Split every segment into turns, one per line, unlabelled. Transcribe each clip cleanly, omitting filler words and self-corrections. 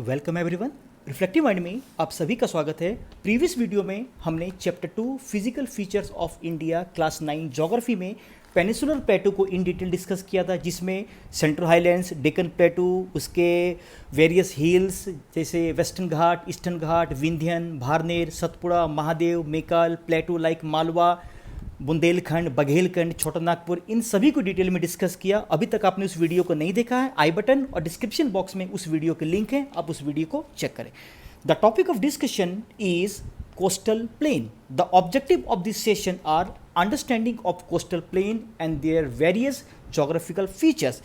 Welcome everyone. Reflective mind में आप सभी का स्वागत है। प्रीवियस वीडियो में हमने chapter 2 physical features of India class 9 geography में पेनिसुलर प्लेटू को इन डिटेल डिस्कस किया था, जिसमें सेंट्रल हाईलैंड्स, डेक्कन प्लेटू, उसके वेरियस हिल्स जैसे वेस्टर्न घाट, ईस्टर्न घाट, विंध्यन, भारनेर, सतपुड़ा, महादेव, मेकाल, प्लेटू लाइक मालवा, बुंदेलखंड, बघेलखंड, छोटा नागपुर, इन सभी को डिटेल में डिस्कस किया। अभी तक आपने उस वीडियो को नहीं देखा है, आई बटन और डिस्क्रिप्शन बॉक्स में उस वीडियो के लिंक है, आप उस वीडियो को चेक करें। The topic of discussion is coastal plain. The objective of this session are understanding of coastal plain and their various geographical features,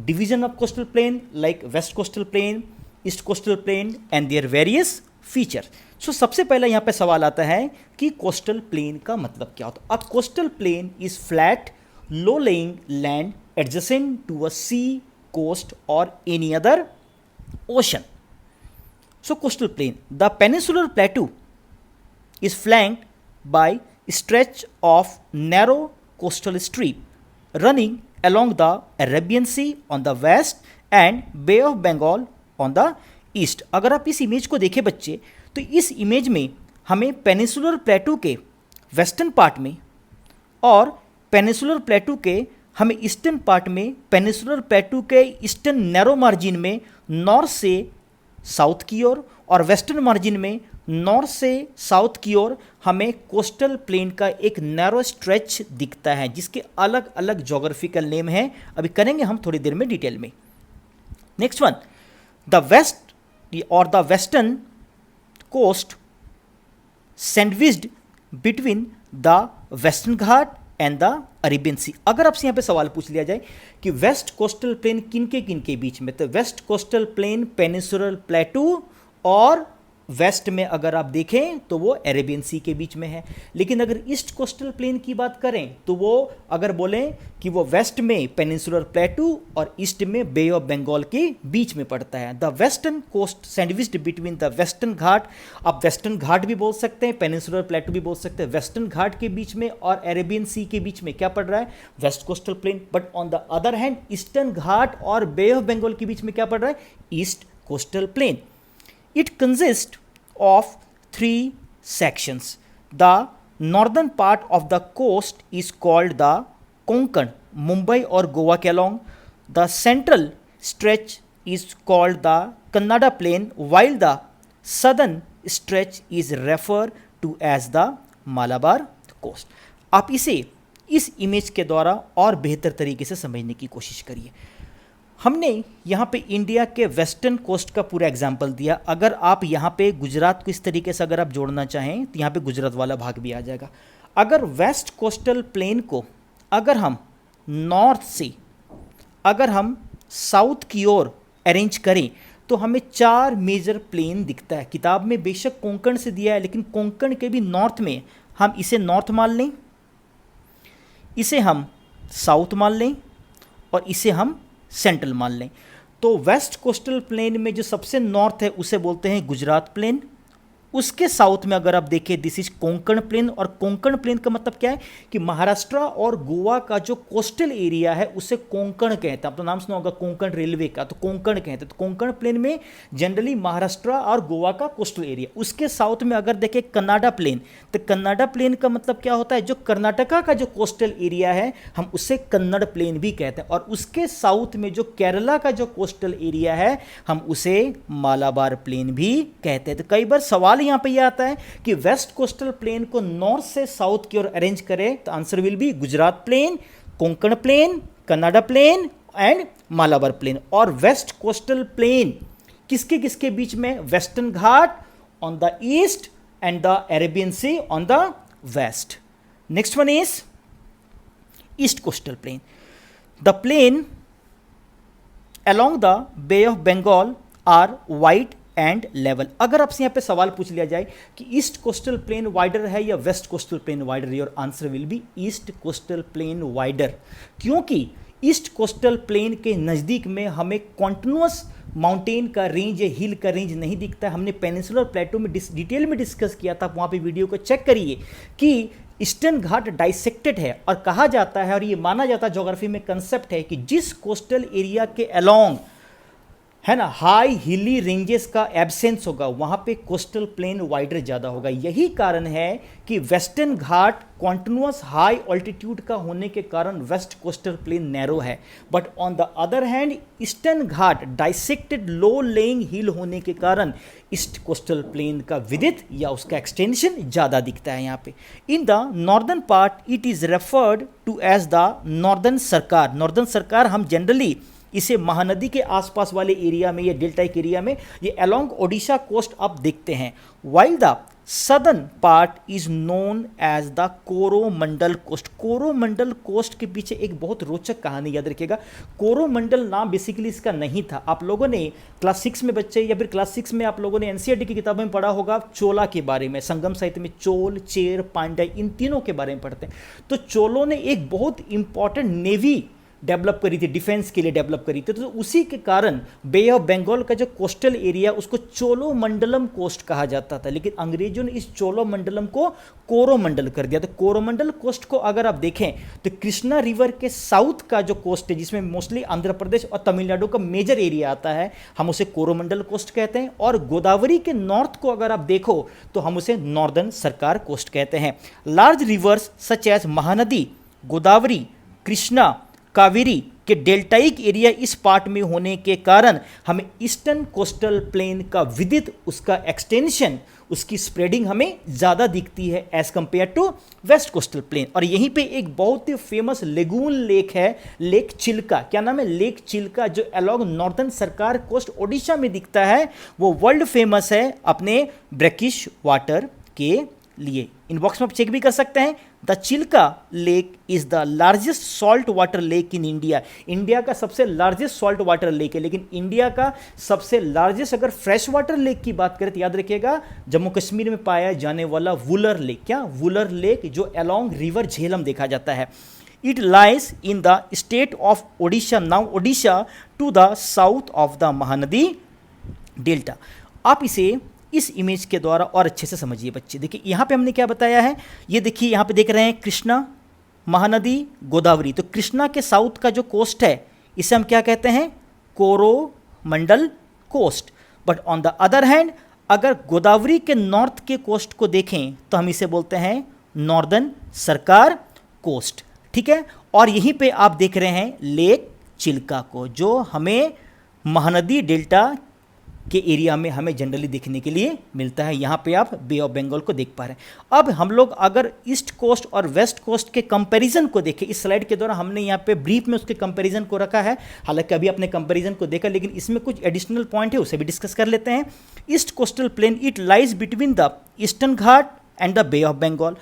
division of coastal plain like west coastal plain, east coastal plain and their various features. So सबसे पहला यहाँ पे सवाल आता है कि coastal plain का मतलब क्या होता है। अब coastal plain is flat, low-lying land adjacent to a sea, coast or any other ocean. So coastal plain, the peninsular plateau is flanked by stretch of narrow coastal strip running along the Arabian Sea on the west and Bay of Bengal on the east. अगर आप इस image को देखें बच्चे, तो इस image में हमें पेनिसुलर प्लेटू के वेस्टर्न पार्ट में और पेनिसुलर प्लेटू के हमें ईस्टर्न पार्ट में, पेनिसुलर प्लेटू के ईस्टर्न नैरो मार्जिन में नॉर्थ से साउथ की ओर और वेस्टर्न मार्जिन में नॉर्थ से साउथ की ओर हमें कोस्टल प्लेन का एक नैरो स्ट्रेच दिखता है, जिसके अलग अलग ज्योग्राफिकल नेम हैं। अभी करेंगे हम थोड़ी देर में डिटेल में। नेक्स्ट वन, द वेस्ट और the western coast sandwiched between the Western Ghat and the Arabian Sea. अगर आपसे यहाँ पे सवाल पूछ लिया जाए कि वेस्ट कोस्टल प्लेन किन के बीच में, तो west coastal plain peninsular plateau और वेस्ट में अगर आप देखें तो वो अरेबियन सी के बीच में है। लेकिन अगर ईस्ट कोस्टल प्लेन की बात करें तो वो अगर बोलें कि वो वेस्ट में पेनिसुलर प्लेटू और ईस्ट में बे ऑफ बंगाल के बीच में पड़ता है। The western coast sandwiched between the Western Ghat, आप वेस्टर्न घाट भी बोल सकते हैं, पेनिसुलर प्लेटू भी बोल सकते हैं। वेस्टर्न घाट के बीच में और अरेबियन सी के बीच में क्या पड़ रहा है? West coastal plain. But on the other hand Eastern Ghat और बे ऑफ बंगाल के बीच में क्या पड़ रहा है? East coastal plane. It consists of three sections. The northern part of the coast is called the Konkan, Mumbai और गोवा के along. The central stretch is called the Kannada Plain, while the southern stretch is referred to as the Malabar Coast. आप इसे इस image के द्वारा और बेहतर तरीके से समझने की कोशिश करिए। हमने यहाँ पे इंडिया के वेस्टर्न कोस्ट का पूरा एग्जाम्पल दिया। अगर आप यहाँ पे गुजरात को इस तरीके से अगर आप जोड़ना चाहें तो यहाँ पे गुजरात वाला भाग भी आ जाएगा। अगर वेस्ट कोस्टल प्लेन को अगर हम नॉर्थ से अगर हम साउथ की ओर अरेंज करें तो हमें 4 मेजर प्लेन दिखता है। किताब में बेशक कोंकण से दिया है, लेकिन कोंकण के भी नॉर्थ में हम इसे नॉर्थ मान लें, इसे हम साउथ मान लें और इसे हम सेंट्रल मान लें। तो वेस्ट कोस्टल प्लेन में जो सबसे नॉर्थ है उसे बोलते हैं गुजरात प्लेन। उसके साउथ में अगर आप देखें दिस इज कोंकण प्लेन, और कोंकण प्लेन का मतलब क्या है कि महाराष्ट्र और गोवा का जो कोस्टल एरिया है उसे कोंकण कहते हैं। आप तो नाम सुना होगा कोंकण रेलवे का, तो कोंकण कहते हैं। तो कोंकण प्लेन में जनरली महाराष्ट्र और गोवा का कोस्टल एरिया। उसके साउथ में अगर देखें कन्नाडा प्लेन, तो कन्नाडा प्लेन का मतलब क्या होता है? जो कर्नाटका का जो कोस्टल एरिया है हम उसे कन्नड़ प्लेन भी कहते हैं। और उसके साउथ में जो केरला का जो कोस्टल एरिया है हम उसे मालाबार प्लेन भी कहते हैं। तो कई बार सवाल यहाँ पे यह आता है कि वेस्ट कोस्टल प्लेन को नॉर्थ से साउथ की ओर अरेंज करें तो answer will be Gujarat plain, Konkan plain, Kannada plain and Malabar plain. और वेस्ट कोस्टल प्लेन किसके किसके बीच में? Western Ghat on the east and the Arabian sea on the west. Next one is east coastal plain. The plain along the Bay of Bengal are wide and level. अगर आपसे यहाँ पे सवाल पूछ लिया जाए कि ईस्ट कोस्टल प्लेन वाइडर है या west coastal plain wider, your answer will be east coastal plain wider. क्योंकि ईस्ट कोस्टल प्लेन के नज़दीक में हमें कॉन्टिन्यूअस माउंटेन का रेंज या हिल का रेंज नहीं दिखता है। हमने पेनिसुलर प्लेटू में डिटेल में डिस्कस किया था, वहाँ पे वीडियो को चेक करिए कि ईस्टर्न घाट डाइसेक्टेड है और कहा जाता है और ये माना जाता है, ज्योग्राफी में कंसेप्ट है कि जिस कोस्टल एरिया के अलोंग है ना, हाई हिली रेंजेस का एब्सेंस होगा, वहाँ पे कोस्टल प्लेन वाइडर ज़्यादा होगा। यही कारण है कि Western Ghat continuous high altitude का होने के कारण वेस्ट कोस्टल प्लेन नैरो है, but on the other hand Eastern Ghat dissected low lying hill होने के कारण ईस्ट कोस्टल प्लेन का विड्थ या उसका एक्सटेंशन ज़्यादा दिखता है यहाँ पे। In the northern part it is referred to as the Northern Circars. Northern Circars हम जनरली इसे महानदी के आसपास वाले एरिया में या डेल्टाइक एरिया में ये अलोंग ओडिशा कोस्ट आप देखते हैं। While the southern part is known as the Coromandel coast. Coromandel coast के पीछे एक बहुत रोचक कहानी याद रखिएगा। कोरोमंडल नाम बेसिकली इसका नहीं था। आप लोगों ने क्लास 6 में बच्चे या फिर क्लास 6 में आप लोगों ने एनसीईआरटी की किताबों में पढ़ा होगा चोला के बारे में। संगम साहित्य में चोल, चेर, पांड्या इन तीनों के बारे में पढ़ते हैं। तो चोलों ने एक बहुत इंपॉर्टेंट नेवी डेवलप करी थी, डिफेंस के लिए डेवलप करी थी, तो उसी के कारण बे ऑफ बंगाल का जो कोस्टल एरिया उसको चोलोमंडलम कोस्ट कहा जाता था, लेकिन अंग्रेजों ने इस चोलोमंडलम को कोरोमंडल कर दिया। तो कोरोमंडल कोस्ट को अगर आप देखें तो कृष्णा रिवर के साउथ का जो कोस्ट है जिसमें मोस्टली आंध्र प्रदेश और तमिलनाडु का मेजर एरिया आता है, हम उसे कोरोमंडल कोस्ट कहते हैं। और गोदावरी के नॉर्थ को अगर आप देखो तो हम उसे नॉर्दर्न सरकार कोस्ट कहते हैं। Large rivers such as Mahanadi, Godavari, Krishna, Kaveri के डेल्टाइक एरिया इस पार्ट में होने के कारण हमें ईस्टर्न कोस्टल प्लेन का विड्थ, उसका एक्सटेंशन, उसकी स्प्रेडिंग हमें ज़्यादा दिखती है as compare to west coastal plain. और यहीं पे एक बहुत ही फेमस लेगून लेक है, लेक चिल्का। क्या नाम है? लेक चिल्का, जो along northern Sarkar coast Odisha में दिखता है। वो वर्ल्ड फेमस है अपने ब्रैकिश वाटर के लिए। इनबॉक्स में आप चेक भी कर सकते हैं। The Chilka lake is the largest salt water lake in India. India का सबसे लार्जेस्ट सॉल्ट वाटर लेक है, लेकिन इंडिया का सबसे लार्जेस्ट अगर फ्रेश वाटर लेक की बात करें तो याद रखिएगा जम्मू कश्मीर में पाया जाने वाला वुलर लेक। क्या? वुलर लेक, जो अलोंग रिवर झेलम देखा जाता है। It lies in the state of Odisha, now Odisha, to the south of the Mahanadi delta. आप इसे इस इमेज के द्वारा और अच्छे से समझिए बच्चे। देखिए यहाँ पे हमने क्या बताया है, ये देखिए यहाँ पे देख रहे हैं कृष्णा, महानदी, गोदावरी। तो कृष्णा के साउथ का जो कोस्ट है इसे हम क्या कहते हैं? Coromandel coast. But on the other hand अगर गोदावरी के नॉर्थ के कोस्ट को देखें तो हम इसे बोलते हैं नॉर्दर्न सरकार कोस्ट। ठीक है। और यहीं पे आप देख रहे हैं लेक चिल्का को, जो हमें महानदी डेल्टा के एरिया में हमें जनरली देखने के लिए मिलता है। यहाँ पे आप बे ऑफ बंगाल को देख पा रहे हैं। अब हम लोग अगर ईस्ट कोस्ट और वेस्ट कोस्ट के कंपैरिजन को देखें, इस स्लाइड के द्वारा हमने यहाँ पे ब्रीफ में उसके कंपैरिजन को रखा है। हालांकि अभी अपने कंपैरिजन को देखा, लेकिन इसमें कुछ एडिशनल पॉइंट है, उसे भी डिस्कस कर लेते हैं। East coastal plain it lies between the eastern Ghat and the Bay of Bengal.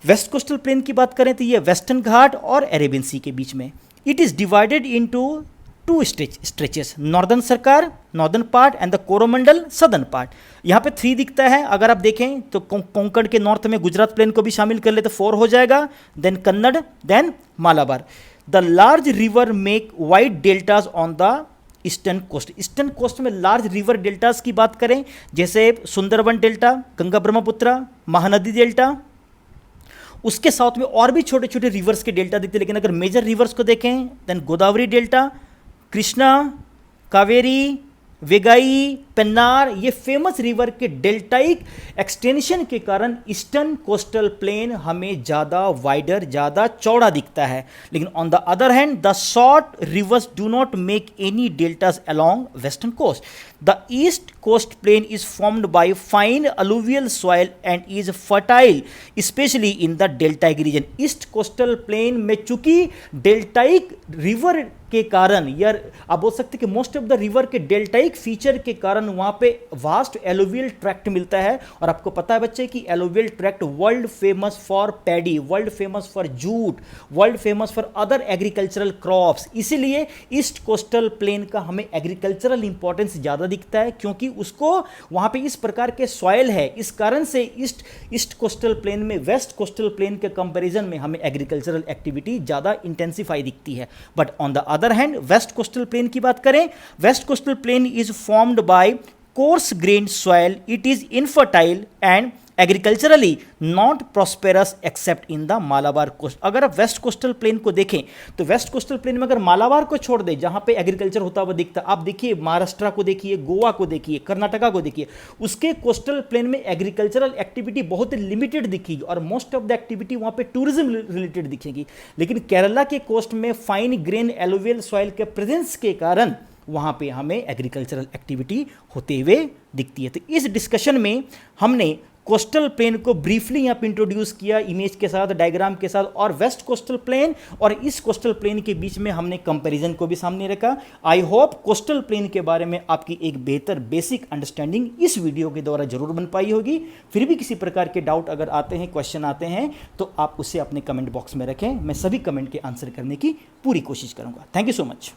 West coastal plain की बात करें तो ये वेस्टर्न घाट और अरेबियन सी के बीच में। It is divided into two stretches, Northern Circars northern part and the Coromandel southern part. यहाँ पे 3 दिखता है। अगर आप देखें तो कोंकण के नॉर्थ में गुजरात प्लेन को भी शामिल कर ले तो 4 हो जाएगा, then Kannada, then Malabar. The large river make wide deltas on the eastern coast. Eastern coast में लार्ज रिवर डेल्टाज की बात करें जैसे सुंदरबन डेल्टा, गंगा ब्रह्मपुत्र, महानदी डेल्टा, उसके साथ में और भी छोटे छोटे रिवर्स के डेल्टा दिखते हैं। लेकिन अगर मेजर रिवर्स को देखें देन गोदावरी डेल्टा, कृष्णा, कावेरी, वेगाई, पेन्नार, ये फेमस रिवर के डेल्टाइक एक्सटेंशन के कारण ईस्टर्न कोस्टल प्लेन हमें ज़्यादा वाइडर, ज़्यादा चौड़ा दिखता है। लेकिन on the other hand the short rivers do not make any deltas along western coast. The east coast plain is formed by fine alluvial soil and is fertile specially in the deltaic region. East coastal plain में चूंकि deltaic river के कारण, यार आप बोल सकते हैं कि मोस्ट ऑफ द रिवर के डेल्टाइक फीचर के कारण वहां पे वास्ट एलुवियल ट्रैक्ट मिलता है। और आपको पता है बच्चे कि alluvial tract world famous for paddy, world famous for jute, world famous for other agricultural crops. इसीलिए ईस्ट कोस्टल प्लेन का हमें एग्रीकल्चरल इंपॉर्टेंस ज़्यादा दिखता है, क्योंकि उसको वहां पे इस प्रकार के सॉइल है। इस कारण से ईस्ट कोस्टल प्लेन में वेस्ट कोस्टल प्लेन के कंपैरिजन में हमें एग्रीकल्चरल एक्टिविटी ज़्यादा इंटेंसिफाई दिखती है। But on the other hand west coastal plain की बात करें, west coastal plain is formed by coarse grained soil, it is infertile and agriculturally not prosperous except in the Malabar coast. अगर आप waste coastal plain को देखें तो west coastal plain में अगर मालाबार को छोड़ दें जहां पे एग्रीकल्चर होता हुआ दिखता, आप देखिए महाराष्ट्र को देखिए, गोवा को देखिए, कर्नाटका को देखिए, उसके कोस्टल प्लेन में एग्रीकल्चरल एक्टिविटी बहुत लिमिटेड दिखेगी और मोस्ट ऑफ द एक्टिविटी वहां पे टूरिज्म रिलेटेड दिखेगी। लेकिन केरला के कोस्ट में फाइन ग्रेन एलुवियल सॉइल के प्रेजेंस के कारण वहां पे हमें एग्रीकल्चरल एक्टिविटी होते हुए दिखती है। तो इस डिस्कशन में हमने कोस्टल प्लेन को ब्रीफली यहाँ पे इंट्रोड्यूस किया इमेज के साथ, डायग्राम के साथ, और वेस्ट कोस्टल प्लेन और इस कोस्टल प्लेन के बीच में हमने कंपैरिजन को भी सामने रखा। आई होप कोस्टल प्लेन के बारे में आपकी एक बेहतर बेसिक अंडरस्टैंडिंग इस वीडियो के द्वारा जरूर बन पाई होगी। फिर भी किसी प्रकार के डाउट अगर आते हैं, क्वेश्चन आते हैं, तो आप उसे अपने कमेंट बॉक्स में रखें। मैं सभी कमेंट के आंसर करने की पूरी कोशिश करूंगा। Thank you so much.